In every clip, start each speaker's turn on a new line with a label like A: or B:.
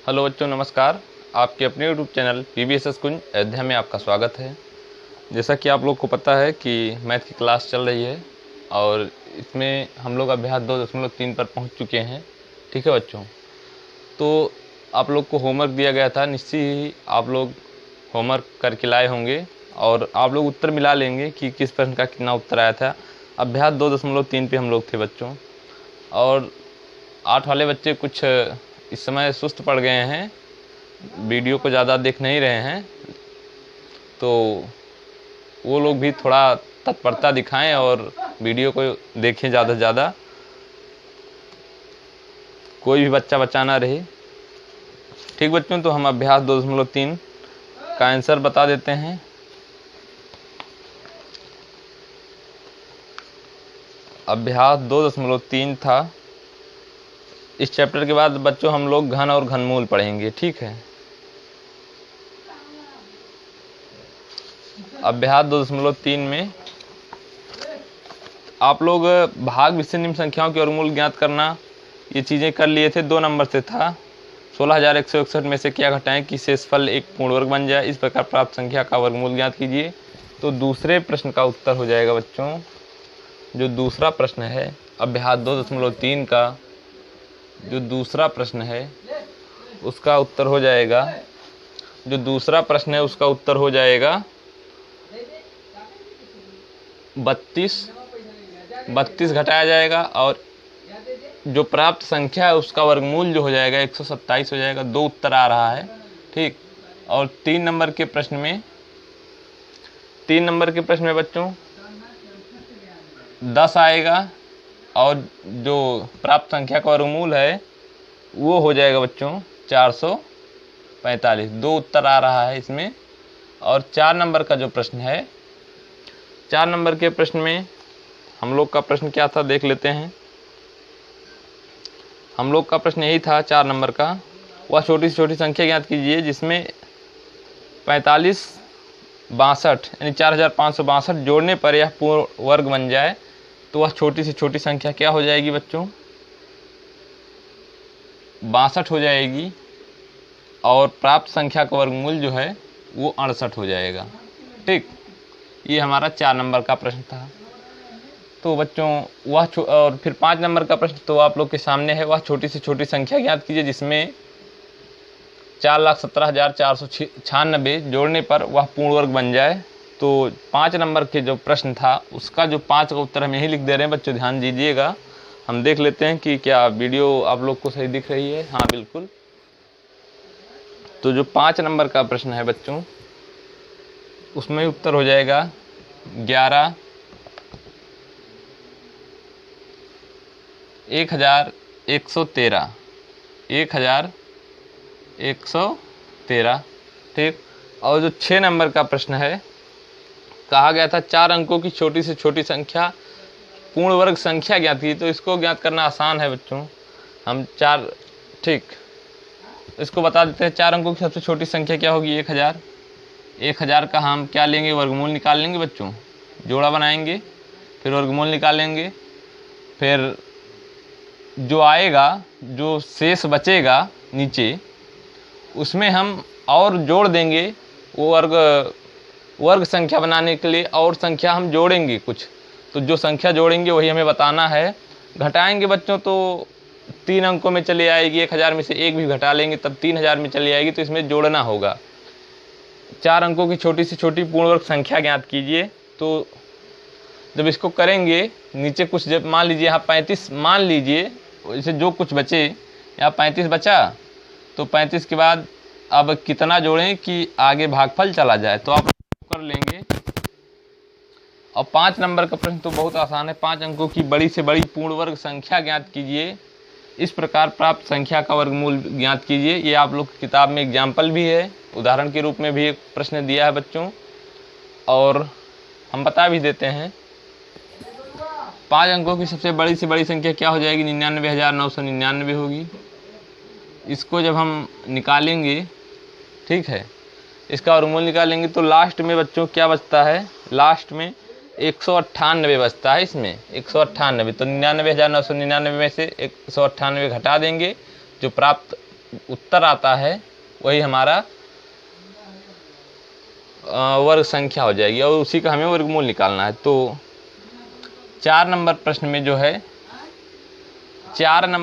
A: Hello बच्चों, नमस्कार। आपके अपने यूट्यूब चैनल PBSS कुंज अयोध्या में आपका स्वागत है। जैसा कि आप लोग को पता है कि मैथ की क्लास चल रही है और इसमें हम लोग अभ्यास 2.3 पर पहुंच चुके हैं। ठीक है बच्चों, तो आप लोग को होमवर्क दिया गया था। निश्चित ही आप लोग होमवर्क करके लाए होंगे और आप लोग उत्तर मिला लेंगे कि किस प्रश्न का कितना उत्तर आया था। अभ्यास 2.3 पे हम लोग थे बच्चों, और 8 वाले बच्चे कुछ इस समय सुस्त पड़ गए हैं, वीडियो को ज़्यादा देख नहीं रहे हैं, तो वो लोग भी थोड़ा तत्परता दिखाएं और वीडियो को देखें ज़्यादा से ज़्यादा। कोई भी बच्चा बचा ना रहे। ठीक बच्चों, तो हम अभ्यास 2.3 का आंसर बता देते हैं। अभ्यास 2.3 था। इस चैप्टर के बाद बच्चों हम लोग घन और घनमूल पढ़ेंगे। ठीक है, अभ्यास 2.3 में आप लोग भाग विषय निम्न संख्याओं के वर्गमूल ज्ञात करना, ये चीज़ें कर लिए थे। 2 नंबर से था 16,161 में से क्या घटाएं कि शेषफल एक पूर्ण वर्ग बन जाए, इस प्रकार प्राप्त संख्या का वर्गमूल ज्ञात कीजिए। तो दूसरे प्रश्न का उत्तर हो जाएगा बच्चों, जो दूसरा प्रश्न है अभ्यास 2.3 का जो दूसरा प्रश्न है उसका उत्तर हो जाएगा, जो दूसरा प्रश्न है उसका उत्तर हो जाएगा 32 घटाया जाएगा और जो प्राप्त संख्या है उसका वर्गमूल जो हो जाएगा 127 हो जाएगा। 2 उत्तर आ रहा है। ठीक, और 3 नंबर के प्रश्न में बच्चों 10 आएगा और जो प्राप्त संख्या का वर्गमूल है वो हो जाएगा बच्चों 445। 2 उत्तर आ रहा है इसमें। और 4 नंबर का जो प्रश्न है, 4 नंबर के प्रश्न में हम लोग का प्रश्न क्या था देख लेते हैं। हम लोग का प्रश्न यही था 4 नंबर का, वह छोटी से छोटी संख्या ज्ञात कीजिए जिसमें 45 62 यानी 4562 जोड़ने पर यह पूर्ण वर्ग बन जाए। तो वह छोटी से छोटी संख्या क्या हो जाएगी बच्चों? 62 हो जाएगी और प्राप्त संख्या का वर्गमूल जो है वो 68 हो जाएगा। ठीक, ये हमारा 4 नंबर का प्रश्न था। तो बच्चों वह और फिर 5 नंबर का प्रश्न तो आप लोग के सामने है, वह छोटी से छोटी संख्या ज्ञात कीजिए जिसमें 4,17,496 जोड़ने पर वह पूर्ण वर्ग बन जाए। तो 5 नंबर के जो प्रश्न था उसका जो 5 का उत्तर हम यही लिख दे रहे हैं बच्चों, ध्यान दीजिएगा। हम देख लेते हैं कि क्या वीडियो आप लोग को सही दिख रही है। हाँ बिल्कुल। तो जो 5 नंबर का प्रश्न है बच्चों उसमें उत्तर हो जाएगा 11 1113 1113। ठीक, और जो 6 नंबर का प्रश्न है, कहा गया था 4 अंकों की छोटी से छोटी संख्या पूर्ण वर्ग संख्या ज्ञात की। तो इसको ज्ञात करना आसान है बच्चों। हम 4 ठीक इसको बता देते हैं। 4 अंकों की सबसे छोटी संख्या क्या होगी? 1000। 1000 का हम क्या लेंगे? वर्गमूल निकाल लेंगे बच्चों, जोड़ा बनाएंगे, फिर वर्गमूल निकालेंगे, फिर जो आएगा, जो शेष बचेगा नीचे, उसमें हम और जोड़ देंगे। वो वर्ग संख्या बनाने के लिए और संख्या हम जोड़ेंगे कुछ। तो जो संख्या जोड़ेंगे वही हमें बताना है। घटाएंगे बच्चों तो 3 अंकों में चली आएगी। 1000 में से 1 भी घटा लेंगे तब 3000 में चली आएगी। तो इसमें जोड़ना होगा। 4 अंकों की छोटी से छोटी पूर्ण वर्ग संख्या ज्ञात कीजिए। तो जब इसको करेंगे, नीचे कुछ जब मान लीजिए यहाँ 35 मान लीजिए, इसे जो कुछ बचे, यहाँ 35 बचा, तो 35 के बाद अब कितना जोड़ें कि आगे भागफल चला जाए, तो आप कर लेंगे। और 5 नंबर का प्रश्न तो बहुत आसान है। 5 अंकों की बड़ी से बड़ी पूर्ण वर्ग संख्या ज्ञात कीजिए, इस प्रकार प्राप्त संख्या का वर्गमूल ज्ञात कीजिए। ये आप लोग की किताब में एग्जाम्पल भी है, उदाहरण के रूप में भी एक प्रश्न दिया है बच्चों, और हम बता भी देते हैं। 5 अंकों की सबसे बड़ी से बड़ी संख्या क्या हो जाएगी? 99,999 होगी। इसको जब हम निकालेंगे, ठीक है, इसका वर्गमूल निकालेंगे तो लास्ट में बच्चों क्या बचता है? लास्ट में 198 बचता है। इसमें 198, तो 99,999 में से 198 घटा देंगे, जो प्राप्त उत्तर आता है वही हमारा वर्ग संख्या हो जाएगी और उसी का हमें वर्गमूल निकालना है। तो 4 नंबर प्रश्न में जो है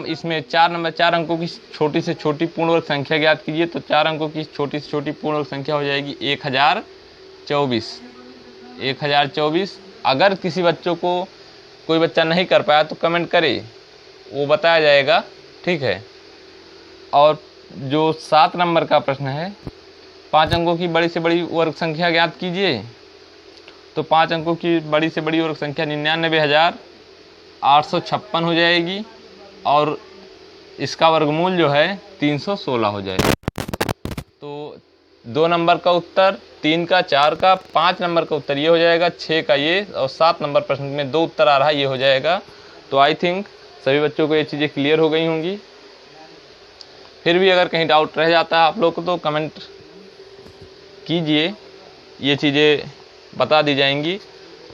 A: इसमें 4 अंकों की छोटी से छोटी पूर्ण वर्ग संख्या ज्ञात कीजिए। तो 4 अंकों की छोटी से छोटी पूर्ण वर्ग संख्या हो जाएगी 1024। अगर किसी बच्चों को कोई बच्चा नहीं कर पाया तो कमेंट करे, वो बताया जाएगा, ठीक है। और जो 7 नंबर का प्रश्न है, 5 अंकों की बड़ी से बड़ी वर्ग संख्या ज्ञात कीजिए। तो 5 अंकों की बड़ी से बड़ी वर्ग संख्या 99,856 हो जाएगी और इसका वर्गमूल जो है 316 हो जाएगा। तो 2 नंबर का उत्तर, 3 का, 4 का, 5 नंबर का उत्तर ये हो जाएगा, 6 का ये, और 7 नंबर प्रश्न में 2 उत्तर आ रहा है, ये हो जाएगा। तो आई थिंक सभी बच्चों को ये चीज़ें क्लियर हो गई होंगी। फिर भी अगर कहीं डाउट रह जाता है आप लोग को तो कमेंट कीजिए, ये चीज़ें बता दी जाएंगी।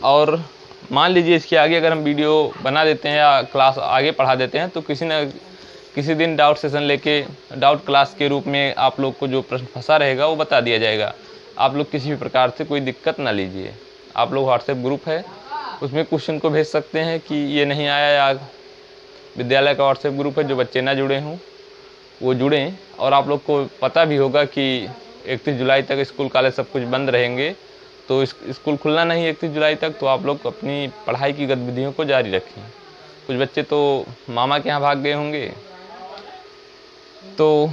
A: और मान लीजिए इसके आगे अगर हम वीडियो बना देते हैं या क्लास आगे पढ़ा देते हैं तो किसी दिन डाउट सेशन लेके डाउट क्लास के रूप में आप लोग को जो प्रश्न फंसा रहेगा वो बता दिया जाएगा। आप लोग किसी भी प्रकार से कोई दिक्कत ना लीजिए। आप लोग व्हाट्सएप ग्रुप है, उसमें क्वेश्चन को भेज सकते हैं कि ये नहीं आया, या विद्यालय का व्हाट्सएप ग्रुप है, जो बच्चे ना जुड़े हों वो जुड़ें। और आप लोग को पता भी होगा कि 31 जुलाई तक स्कूल कॉलेज सब कुछ बंद रहेंगे, तो स्कूल खुलना नहीं 31 जुलाई तक, तो आप लोग अपनी पढ़ाई की गतिविधियों को जारी रखें। कुछ बच्चे तो मामा के यहाँ भाग गए होंगे, तो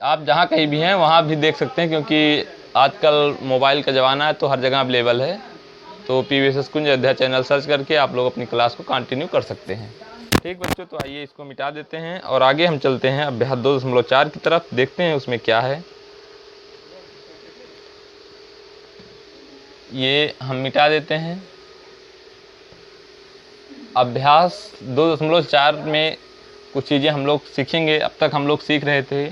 A: आप जहाँ कहीं भी हैं वहाँ भी देख सकते हैं, क्योंकि आजकल मोबाइल का ज़माना है तो हर जगह अवेलेबल है। तो PVSS कुंज अयोध्या चैनल सर्च करके आप लोग अपनी क्लास को कंटिन्यू कर सकते हैं। ठीक बच्चों, तो आइए इसको मिटा देते हैं और आगे हम चलते हैं अभ्यास 2.4 की तरफ, देखते हैं उसमें क्या है। ये हम मिटा देते हैं। अभ्यास 2.4 में कुछ चीज़ें हम लोग सीखेंगे। अब तक हम लोग सीख रहे थे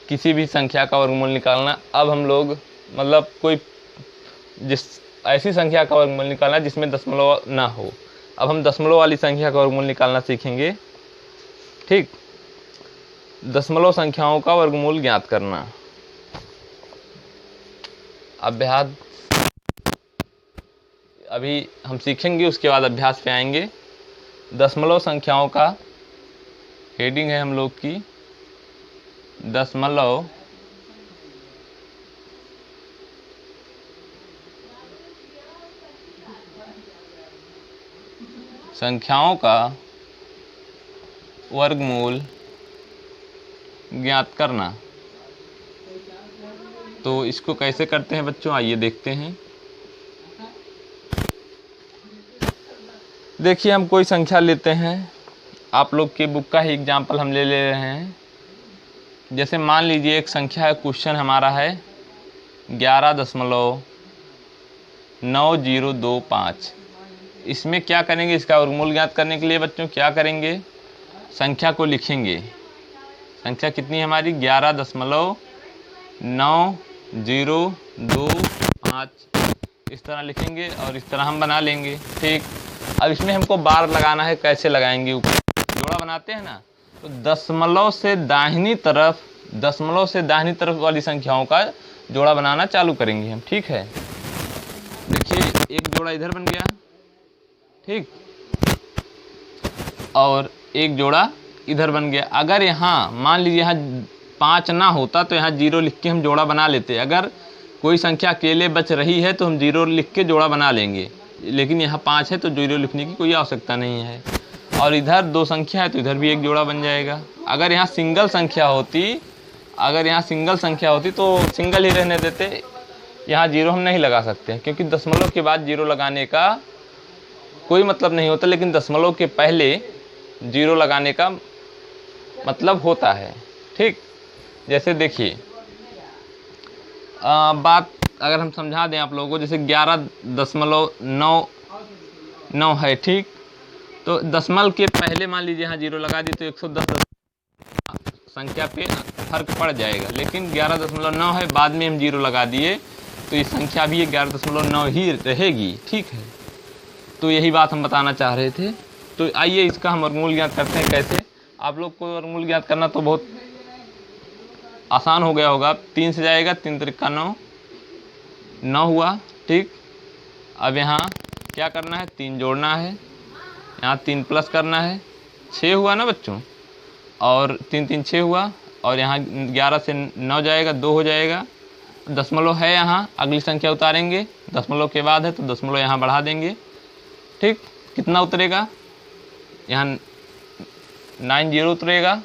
A: किसी भी संख्या का वर्गमूल निकालना। अब हम लोग मतलब कोई ऐसी संख्या का वर्गमूल निकालना जिसमें दशमलव ना हो। अब हम दशमलव वाली संख्या का वर्गमूल निकालना सीखेंगे। ठीक, दशमलव संख्याओं का वर्गमूल ज्ञात करना। अभ्यास अभी हम सीखेंगे, उसके बाद अभ्यास पे आएंगे। दशमलव संख्याओं का हेडिंग है हम लोग की दशमलव संख्याओं का वर्गमूल ज्ञात करना। तो इसको कैसे करते हैं बच्चों, आइए देखते हैं। देखिए, हम कोई संख्या लेते हैं, आप लोग के बुक का ही एग्जाम्पल हम ले रहे हैं। जैसे मान लीजिए एक संख्या है, क्वेश्चन हमारा है 11.9025। इसमें क्या करेंगे, इसका वर्गमूल ज्ञात करने के लिए बच्चों क्या करेंगे, संख्या को लिखेंगे। संख्या कितनी है हमारी, 11.9025। इस तरह लिखेंगे और इस तरह हम बना लेंगे। ठीक, अब इसमें हमको बार लगाना है। कैसे लगाएंगे, ऊपर जोड़ा बनाते हैं ना, तो दशमलव से दाहिनी तरफ वाली संख्याओं का जोड़ा बनाना चालू करेंगे हम। ठीक है, देखिए एक जोड़ा इधर बन गया, ठीक, और एक जोड़ा इधर बन गया। अगर यहाँ मान लीजिए यहाँ 5 ना होता तो यहाँ 0 लिख के हम जोड़ा बना लेते। अगर कोई संख्या अकेले बच रही है तो हम 0 लिख के जोड़ा बना लेंगे, लेकिन यहाँ 5 है तो 0 लिखने की कोई आवश्यकता नहीं है। और इधर 2 संख्या है तो इधर भी एक जोड़ा बन जाएगा। अगर यहाँ सिंगल संख्या होती तो सिंगल ही रहने देते, यहाँ 0 हम नहीं लगा सकते, क्योंकि दशमलव के बाद 0 लगाने का कोई मतलब नहीं होता, लेकिन दशमलव के पहले 0 लगाने का मतलब होता है। ठीक, जैसे देखिए बात अगर हम समझा दें आप लोगों को, जैसे 11.99 है, ठीक, तो दशमलव के पहले मान लीजिए यहाँ 0 लगा दी तो 110 संख्या पे फर्क पड़ जाएगा। लेकिन 11.9 है, बाद में हम 0 लगा दिए तो ये संख्या भी 11.9 ही रहेगी। ठीक है, तो यही बात हम बताना चाह रहे थे। तो आइए इसका हम वर्गमूल ज्ञात करते हैं। कैसे, आप लोग को वर्गमूल ज्ञात करना तो बहुत आसान हो गया होगा। 3 से जाएगा, 3 त्रिका 9, 9 हुआ। ठीक, अब यहाँ क्या करना है, 3 जोड़ना है, यहाँ 3 प्लस करना है, 6 हुआ ना बच्चों, और 3 3 6 हुआ, और यहाँ 11 से 9 जाएगा, 2 हो जाएगा। दशमलव है यहाँ, अगली संख्या उतारेंगे, दशमलव के बाद है तो दशमलव यहाँ बढ़ा देंगे। ठीक, कितना उतरेगा, यहाँ 90 उतरेगा,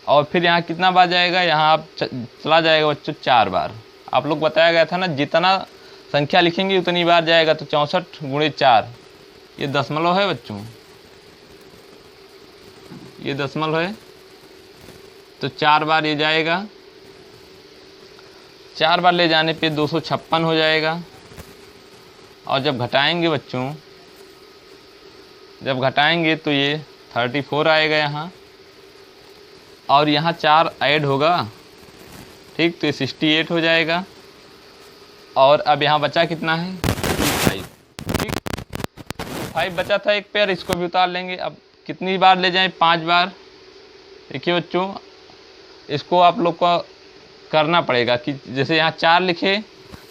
A: और फिर यहाँ कितना बार जाएगा, यहाँ आप चला जाएगा बच्चों 4 बार। आप लोग बताया गया था ना, जितना संख्या लिखेंगे उतनी बार जाएगा, तो 64 गुणे 4, ये दशमलव है बच्चों, ये दशमलव है, तो 4 बार ये जाएगा। 4 बार ले जाने पे 256 हो जाएगा। और जब घटाएंगे बच्चों, जब घटाएंगे तो ये 34 आएगा यहाँ, और यहाँ 4 ऐड होगा। ठीक, तो ये 68 हो जाएगा। और अब यहाँ बचा कितना है, 5। ठीक, 5 बचा था एक पेयर, इसको भी उतार लेंगे। अब कितनी बार ले जाएं, 5 बार। देखिए बच्चों, इसको आप लोग को करना पड़ेगा कि जैसे यहाँ 4 लिखे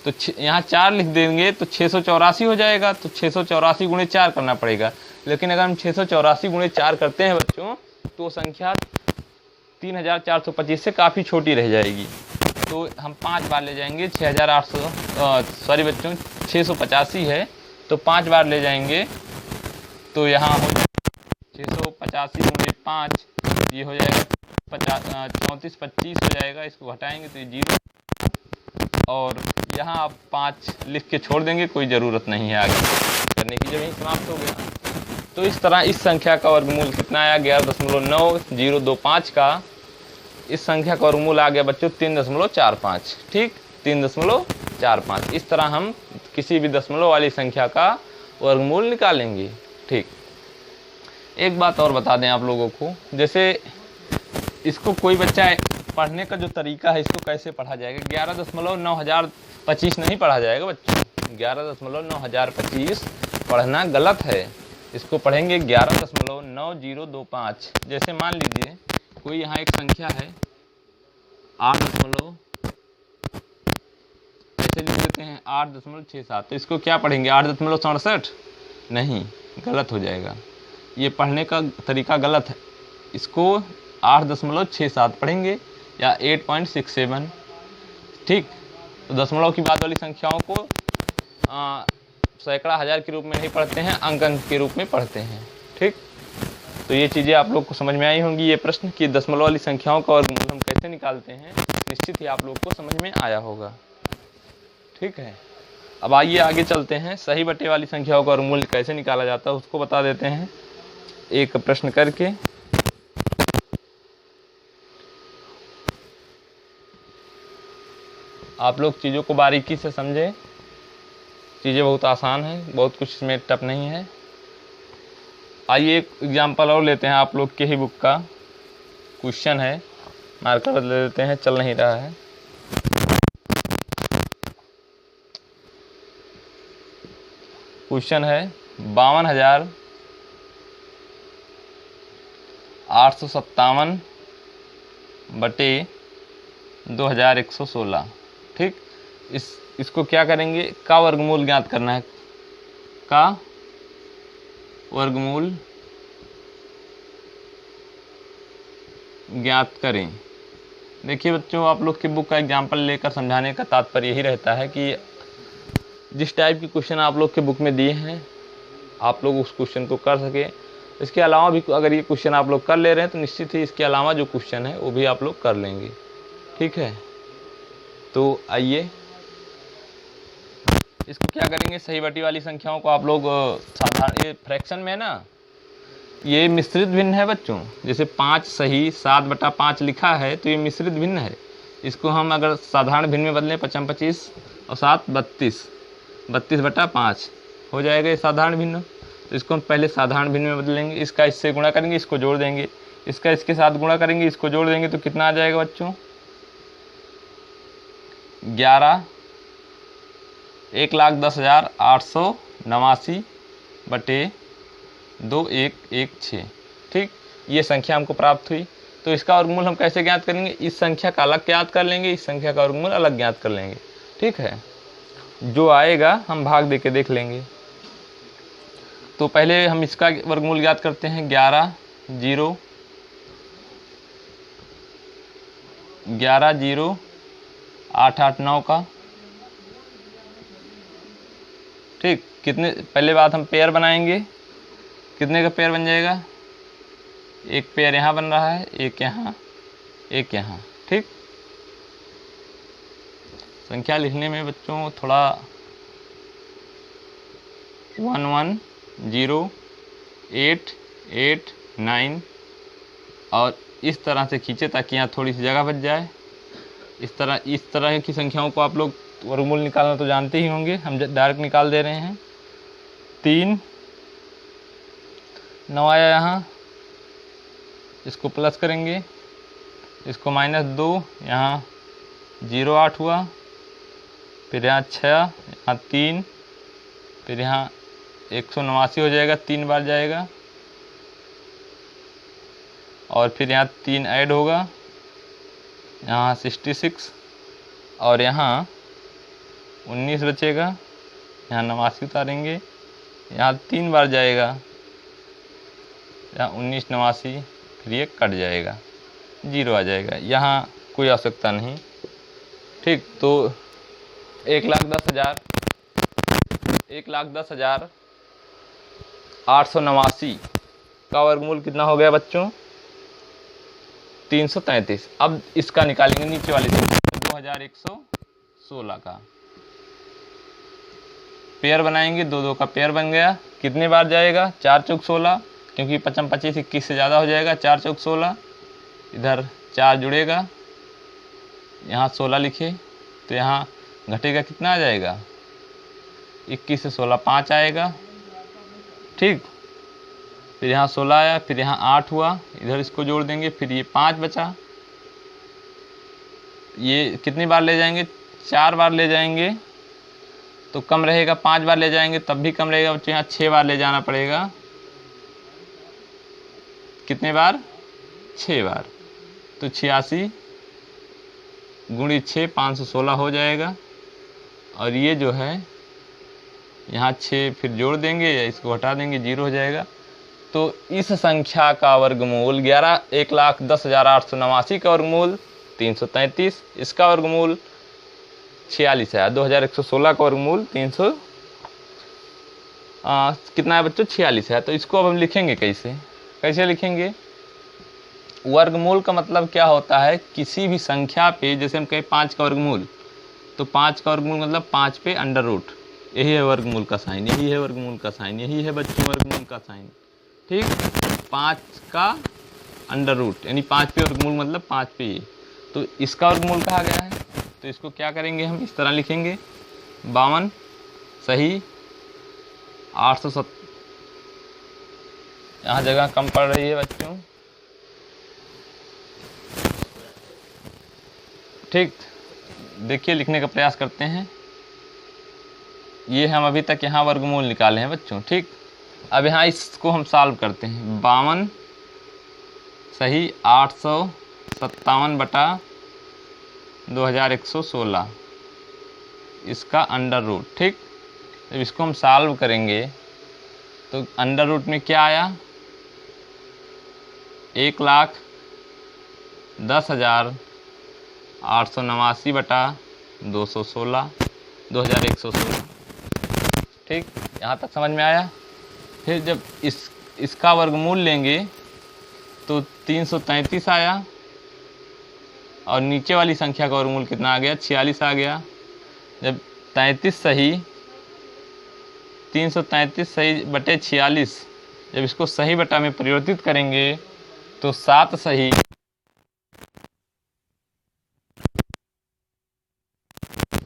A: तो यहाँ 4 लिख देंगे तो 684 हो जाएगा, तो 684 गुणे 4 करना पड़ेगा। लेकिन अगर हम 684 गुणे 4 करते हैं बच्चों, तो संख्या 3425 से काफ़ी छोटी रह जाएगी। तो हम 5 बार ले जाएंगे, 685 है, तो 5 बार ले जाएंगे, तो यहाँ हो 685 गुणे 5, ये हो जाएगा 3425 हो जाएगा। इसको घटाएंगे तो ये 0, और यहाँ आप 5 लिख के छोड़ देंगे, कोई ज़रूरत नहीं है आगे करने की, जब यहीं समाप्त हो गया। तो इस तरह इस संख्या का वर्गमूल कितना आया, 11.9025 का इस संख्या का वर्गमूल आ गया बच्चों 3.45। ठीक, 3.45। इस तरह हम किसी भी दशमलव वाली संख्या का वर्गमूल निकालेंगे। ठीक, एक बात और बता दें आप लोगों को, जैसे इसको कोई बच्चा पढ़ने का जो तरीका है, इसको कैसे पढ़ा जाएगा, 11.9025 नहीं पढ़ा जाएगा बच्चों, 11.9025 पढ़ना गलत है। इसको पढ़ेंगे 11.9025। जैसे मान लीजिए कोई यहाँ एक संख्या है 8 दशमलव, ऐसे लिख देते हैं 8.67, तो इसको क्या पढ़ेंगे, 8.67? नहीं, गलत हो जाएगा, ये पढ़ने का तरीका गलत है। इसको 8.67 पढ़ेंगे या 8.67। ठीक, तो दशमलव की बाद वाली संख्याओं को सैकड़ा हजार के रूप में नहीं पढ़ते हैं, अंक के रूप में पढ़ते हैं। ठीक, तो ये चीज़ें आप लोग को समझ में आई होंगी। ये प्रश्न कि दशमलव वाली संख्याओं का वर्गमूल हम कैसे निकालते हैं, निश्चित ही आप लोग को समझ में आया होगा। ठीक है, अब आइए आगे चलते हैं, सही बटे वाली संख्याओं का वर्गमूल कैसे निकाला जाता है उसको बता देते हैं एक प्रश्न करके। आप लोग चीज़ों को बारीकी से समझें, चीज़ें बहुत आसान है, बहुत कुछ इसमें टफ नहीं है। आइए एक एग्जाम्पल और लेते हैं, आप लोग के ही बुक का क्वेश्चन है, मार्कर बदल देते हैं, चल नहीं रहा है। क्वेश्चन है 52,857 बटे 2116। ठीक, इसको क्या करेंगे, का वर्गमूल ज्ञात करना है, का वर्गमूल ज्ञात करें। देखिए बच्चों, आप लोग की बुक का एग्जाम्पल लेकर समझाने का तात्पर्य यही रहता है कि जिस टाइप की क्वेश्चन आप लोग के बुक में दिए हैं, आप लोग उस क्वेश्चन को कर सके। इसके अलावा भी अगर ये क्वेश्चन आप लोग कर ले रहे हैं तो निश्चित ही इसके अलावा जो क्वेश्चन है वो भी आप लोग कर लेंगे। ठीक है, तो आइए इसको क्या करेंगे, सही बटी वाली संख्याओं को आप लोग साधारण, ये फ्रैक्शन में है ना, ये मिश्रित भिन्न है बच्चों। जैसे 5 सही 7/5 लिखा है तो ये मिश्रित भिन्न है। इसको हम अगर साधारण भिन्न में बदलें, 55 25 और 7 32, 32/5 हो जाएगा ये साधारण भिन्न। तो इसको हम पहले साधारण भिन्न में बदलेंगे, इसका इससे गुणा करेंगे, इसको जोड़ देंगे, इसका इसके साथ गुणा करेंगे, इसको जोड़ देंगे, तो कितना आ जाएगा बच्चों, 1,10,889 बटे 2116। ठीक, ये संख्या हमको प्राप्त हुई। तो इसका वर्गमूल हम कैसे ज्ञात करेंगे, इस संख्या का अलग ज्ञात कर लेंगे, इस संख्या का वर्गमूल अलग ज्ञात कर लेंगे। ठीक है, जो आएगा हम भाग दे के देख लेंगे। तो पहले हम इसका वर्गमूल ज्ञात करते हैं। 11 0 8 8 9 का। ठीक, कितने, पहले बात हम पेयर बनाएंगे। कितने का पेयर बन जाएगा, एक पेयर यहाँ बन रहा है, एक यहाँ, एक यहाँ। ठीक, संख्या लिखने में बच्चों थोड़ा 1 1 0 8 8 9 और इस तरह से खींचे ताकि यहाँ थोड़ी सी जगह बच जाए। इस तरह की संख्याओं को आप लोग वर्गमूल निकालना तो जानते ही होंगे, हम डायरेक्ट निकाल दे रहे हैं। 3 9 आया यहाँ, इसको प्लस करेंगे, इसको -2, यहाँ 0 8 हुआ, फिर यहाँ 6, यहाँ 3, फिर यहाँ 189 हो जाएगा, 3 बार जाएगा, और फिर यहाँ 3 ऐड होगा, यहाँ 66, और यहाँ 19 बचेगा, यहाँ 89 उतारेंगे, यहाँ 3 बार जाएगा, यहाँ 19 89, फिर ये कट जाएगा, 0 आ जाएगा, यहाँ कोई आवश्यकता नहीं। ठीक, तो 1,10,889 का वर्गमूल कितना हो गया बच्चों, 333। अब इसका निकालेंगे नीचे वाली संख्या, 2116 का पेयर बनाएंगे। 2 2 का पेयर बन गया, कितने बार जाएगा, 4 चौक 16, क्योंकि 55 25 21 से ज़्यादा हो जाएगा, 4 चौक 16, इधर 4 जुड़ेगा, यहाँ 16 लिखे, तो यहाँ घटेगा, कितना आ जाएगा, 21 से 16 5 आएगा। ठीक, फिर यहाँ 16 आया, फिर यहाँ 8 हुआ, इधर इसको जोड़ देंगे, फिर ये 5 बचा, ये कितनी बार ले जाएंगे, 4 बार ले जाएंगे तो कम रहेगा, 5 बार ले जाएंगे तब भी कम रहेगा बच्चों, यहाँ 6 बार ले जाना पड़ेगा। कितने बार, 6 बार, तो 86 × 6 516 हो जाएगा। और ये जो है यहाँ 6 फिर जोड़ देंगे या इसको हटा देंगे, 0 हो जाएगा। तो इस संख्या का वर्गमूल 1,10,889 का वर्गमूल 333, इसका वर्गमूल 46 है। 2116 का वर्गमूल 300 कितना है बच्चों, 46 है। तो इसको अब हम लिखेंगे कैसे लिखेंगे, वर्गमूल का मतलब क्या होता है, किसी भी संख्या पे, जैसे हम कहें 5 का वर्गमूल, तो 5 का वर्गमूल मतलब 5 पे अंडर रूट, यही है वर्गमूल का साइन, यही है वर्गमूल का साइन, यही है बच्चों वर्गमूल का साइन। ठीक, 5 का अंडर रूट यानी 5 पे वर्गमूल मतलब 5 पे ये, तो इसका वर्गमूल कहा गया है। तो इसको क्या करेंगे, हम इस तरह लिखेंगे, 52 सही 870, यहाँ जगह कम पड़ रही है बच्चों। ठीक, देखिए लिखने का प्रयास करते हैं। ये हम अभी तक यहाँ वर्गमूल निकाले हैं बच्चों। ठीक, अब यहाँ इसको हम सॉल्व करते हैं। 52 सही 857 बटा 2116 इसका अंडर रूट। ठीक, जब इसको हम सॉल्व करेंगे तो अंडर रूट में क्या आया, 1,10,889 बटा 2116। ठीक, यहाँ तक समझ में आया। फिर जब इसका वर्गमूल लेंगे तो 333 आया, और नीचे वाली संख्या का वर्गमूल कितना आ गया, 46 आ गया। जब 33 सही 333 सही बटे 46, जब इसको सही बटा में परिवर्तित करेंगे तो 7 सही,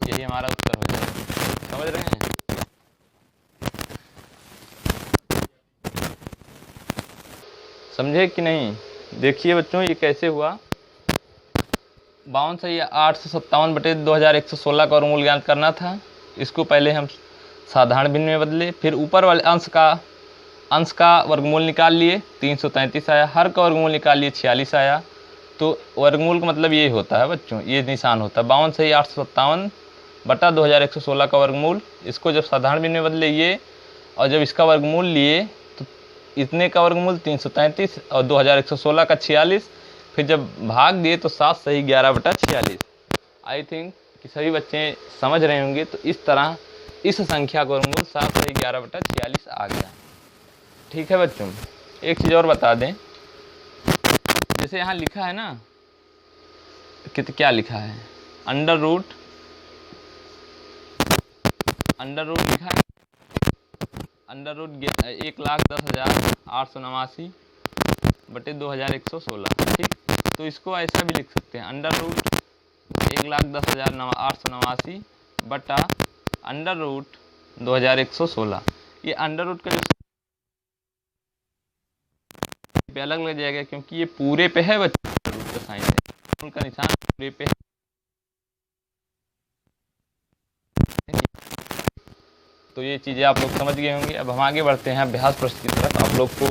A: यही हमारा उत्तर हो जाएगा। समझ रहे हैं, समझे कि नहीं। देखिए बच्चों ये कैसे हुआ, 52 सही 857 बटे 2116 का वर्गमूल ज्ञात करना था। इसको पहले हम साधारण भिन्न में बदले, फिर ऊपर वाले अंश का अंश का वर्गमूल निकाल लिए 333 आया, हर का वर्गमूल निकाल लिए 46 आया। तो वर्गमूल का मतलब ये होता है बच्चों, ये निशान होता है 52 सही 857 बटा 2116 का वर्गमूल। इसको जब साधारण भिन्न में बदले ये, और जब इसका वर्गमूल लिए तो इतने का वर्गमूल 333 और 2116 का 46, फिर जब भाग दिए तो 7 सही 11 बटा 46। आई थिंक कि सभी बच्चे समझ रहे होंगे। तो इस तरह इस संख्या का वर्गमूल 7 सही 11 बटा 46 आ गया। ठीक है बच्चों, एक चीज़ और बता दें, जैसे यहाँ लिखा है ना कि क्या लिखा है, अंडर रूट लिखा है, अंडर रूट 1,10,889 बटे 2116। ठीक, तो इसको ऐसा भी लिख सकते हैं, अंडर रूट 1,10,889 बटा अंडर रूट 2116। ये अंडर रूट का जो पे अलग लग जाएगा क्योंकि ये पूरे पे है बच्चे, रूट का साइन है, उनका निशान पूरे पे है। तो ये चीज़ें आप लोग समझ गए होंगे। अब हम आगे बढ़ते हैं अभ्यास प्रश्न की तरफ। आप लोग को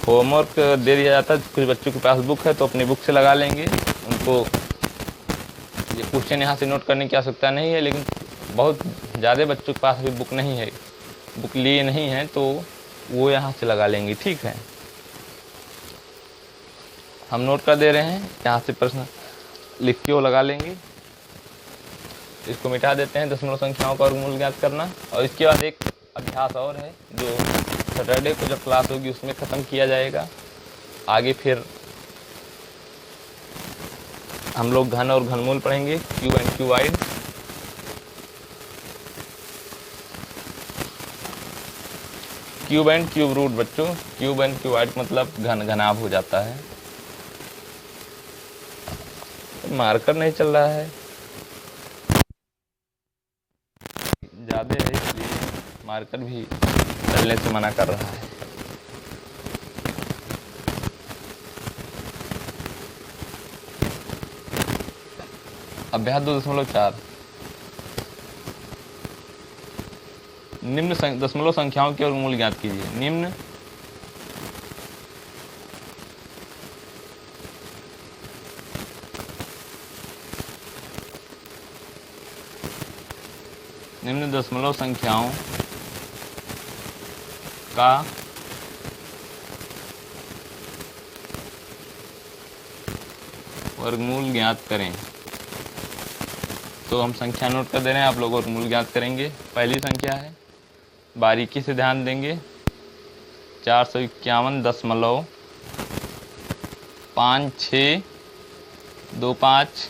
A: होमवर्क दे दिया जाता है, कुछ बच्चों के पास बुक है तो अपनी बुक से लगा लेंगे, उनको ये क्वेश्चन यहाँ से नोट करने की आवश्यकता नहीं है। लेकिन बहुत ज़्यादा बच्चों के पास अभी बुक नहीं है, बुक लिए नहीं है, तो वो यहाँ से लगा लेंगे। ठीक है, हम नोट कर दे रहे हैं, यहाँ से प्रश्न लिख के वो लगा लेंगे। इसको मिटा देते हैं, दशमलव संख्याओं का वर्गमूल ज्ञात करना। और इसके बाद एक अभ्यास और है जो सैटरडे को जब क्लास होगी उसमें ख़त्म किया जाएगा। आगे फिर हम लोग घन और घनमूल पढ़ेंगे, cube and cuboid. Cube and cube root बच्चों, क्यूब एंड क्यूबाइड मतलब घन घनाभ हो जाता है। मार्कर नहीं चल रहा है, ज़्यादा है इसलिए मार्कर भी चलने से मना कर रहा है। अभ्यास 2.4 निम्न दशमलव संख्याओं के वर्गमूल ज्ञात कीजिए। निम्न दशमलव संख्याओं का वर्गमूल ज्ञात करें। तो हम संख्या नोट कर दे रहे हैं, आप लोग वर्गमूल ज्ञात करेंगे। पहली संख्या है, बारीकी से ध्यान देंगे, 451.5625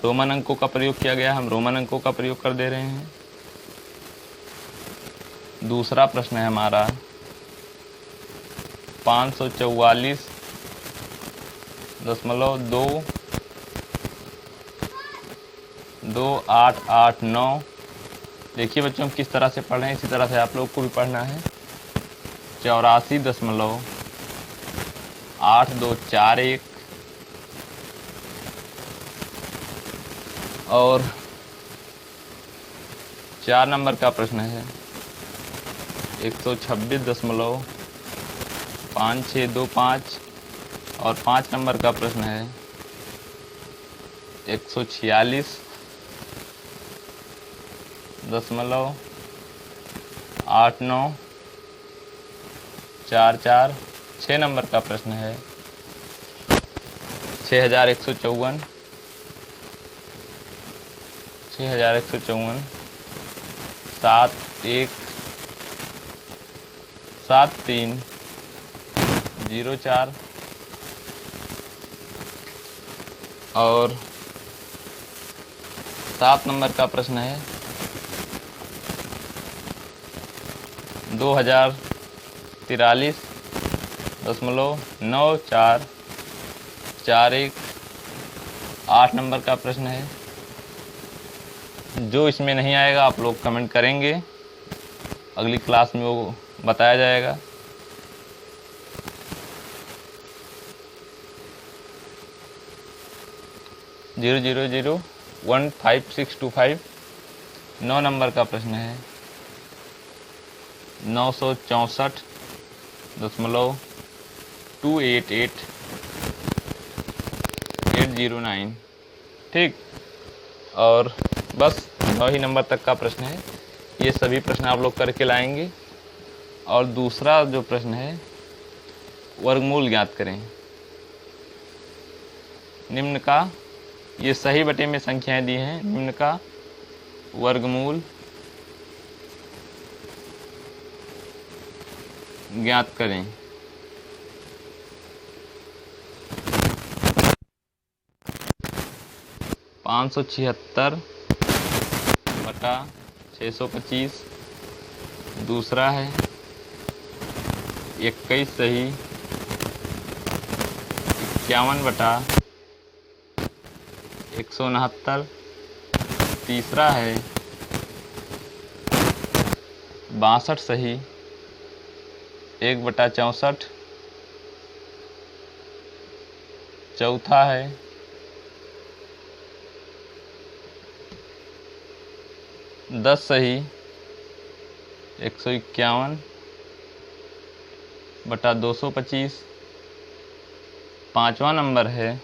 A: रोमन अंकों का प्रयोग किया गया, हम रोमन अंकों का प्रयोग कर दे रहे हैं। दूसरा प्रश्न है हमारा 544.22889। देखिए बच्चों हम किस तरह से पढ़ रहे हैं, इसी तरह से आप लोग को भी पढ़ना है। 84.8241 और 4 नंबर का प्रश्न है 126.5625 और 5 नंबर का प्रश्न है 146.8944। 6 नंबर का प्रश्न है 6154 717304 और 7 नंबर का प्रश्न है 2043.9441। 8 नंबर का प्रश्न है, जो इसमें नहीं आएगा आप लोग कमेंट करेंगे, अगली क्लास में वो बताया जाएगा। जीरो 15625। 9 नंबर का प्रश्न है 964.288.809। ठीक, और बस 9 ही नंबर तक का प्रश्न है। ये सभी प्रश्न आप लोग करके लाएंगे। और दूसरा जो प्रश्न है, वर्गमूल ज्ञात करें। निम्न का, ये सही बटे में संख्याएं दी हैं, निम्न का वर्गमूल ज्ञात करें। (576/625). दूसरा है 21 सही 51/169। तीसरा है 62 सही 1/64। चौथा है 10 सही 151/225। पाँचवा नंबर है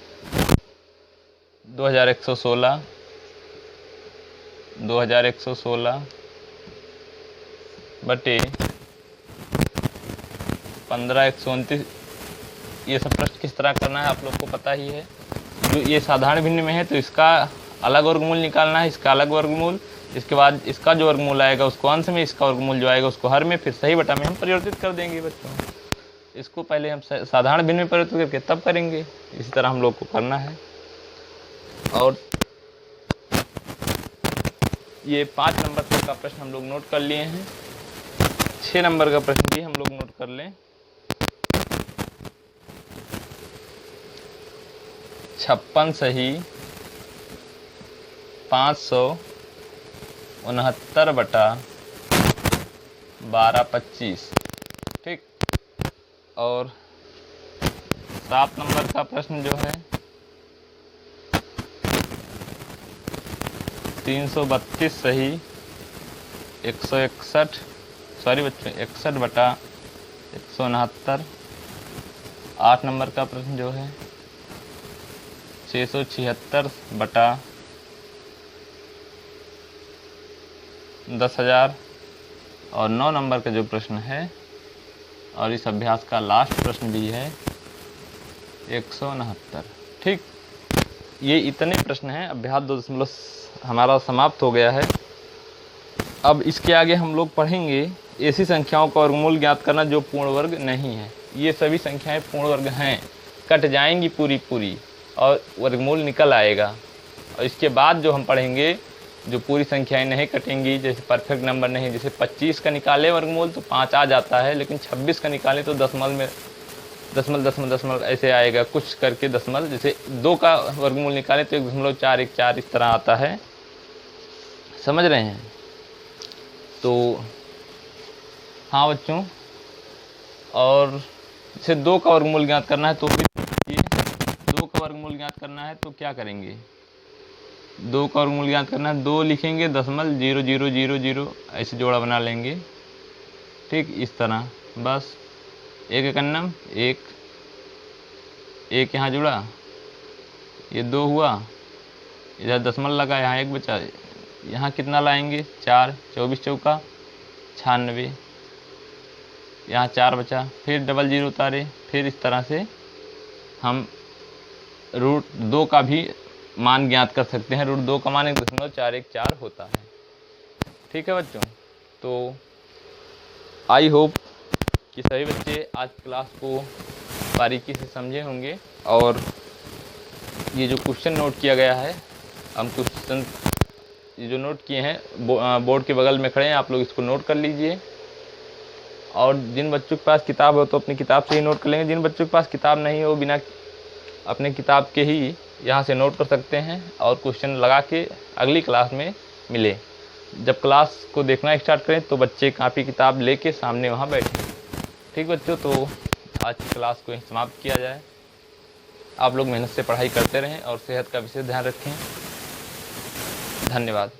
A: 2116 बटे 15/129। ये सब प्रश्न किस तरह करना है आप लोग को पता ही है। जो ये साधारण भिन्न में है तो इसका अलग वर्गमूल निकालना है, इसका अलग वर्गमूल, इसके बाद इसका जो वर्गमूल आएगा उसको अंश में, इसका वर्गमूल जो आएगा उसको हर में, फिर सही बटा में हम परिवर्तित कर देंगे बच्चों। इसको पहले हम साधारण भिन्न में परिवर्तित करके तब करेंगे। इसी तरह हम लोग को करना है। और ये 5 नंबर तक का प्रश्न हम लोग नोट कर लिए हैं। 6 नंबर का प्रश्न भी हम लोग नोट कर लें। 56 सही 569/1225। ठीक, और 7 नंबर का प्रश्न जो है 332 सही 161, सॉरी बच्चों 61/169। 8 नंबर का प्रश्न जो है 676/10,000। और 9 नंबर का जो प्रश्न है और इस अभ्यास का लास्ट प्रश्न भी है 169। ठीक, ये इतने प्रश्न हैं। अभ्यास 2 हमारा समाप्त हो गया है। अब इसके आगे हम लोग पढ़ेंगे ऐसी संख्याओं का वर्गमूल ज्ञात करना जो पूर्ण वर्ग नहीं है। ये सभी संख्याएं पूर्ण वर्ग हैं, कट जाएंगी पूरी और वर्गमूल निकल आएगा। और इसके बाद जो हम पढ़ेंगे जो पूरी संख्याएं नहीं कटेंगी, जैसे परफेक्ट नंबर नहीं, जैसे 25 का निकाले वर्गमूल तो 5 आ जाता है, लेकिन 26 का निकाले तो दशमलव ऐसे आएगा, कुछ करके दशमलव। जैसे 2 का वर्गमूल निकाले तो 1.414 इस तरह आता है। समझ रहे हैं? तो हाँ बच्चों, और जैसे 2 का वर्गमूल ज्ञात करना है तो फिर 2 का वर्गमूल ज्ञात करना है तो क्या करेंगे? 2 का वर्गमूल ज्ञात करना है, 2 लिखेंगे 0.0000 ऐसे जोड़ा बना लेंगे। ठीक, इस तरह बस एक एकन्नम एक यहाँ जुड़ा, ये 2 हुआ, इधर दशमलव लगा, यहाँ 1 बचा, यहाँ कितना लाएंगे 4, 24 चौका 96, यहाँ 4 बचा, फिर डबल 0 उतारे। फिर इस तरह से हम √2 का भी मान ज्ञात कर सकते हैं। √2 का मान 1.414 होता है। ठीक है बच्चों, तो आई होप कि सभी बच्चे आज क्लास को बारीकी से समझे होंगे। और ये जो क्वेश्चन नोट किया गया है, हम क्वेश्चन ये जो नोट किए हैं बोर्ड के बगल में खड़े हैं, आप लोग इसको नोट कर लीजिए। और जिन बच्चों के पास किताब हो तो अपनी किताब से ही नोट कर लेंगे। जिन बच्चों के पास किताब नहीं हो, बिना अपने किताब के ही यहाँ से नोट कर सकते हैं और क्वेश्चन लगा के अगली क्लास में मिले। जब क्लास को देखना स्टार्ट करें तो बच्चे कापी किताब लेके सामने वहाँ बैठे। ठीक बच्चों, तो आज की क्लास को समाप्त किया जाए। आप लोग मेहनत से पढ़ाई करते रहें और सेहत का विशेष ध्यान रखें। धन्यवाद।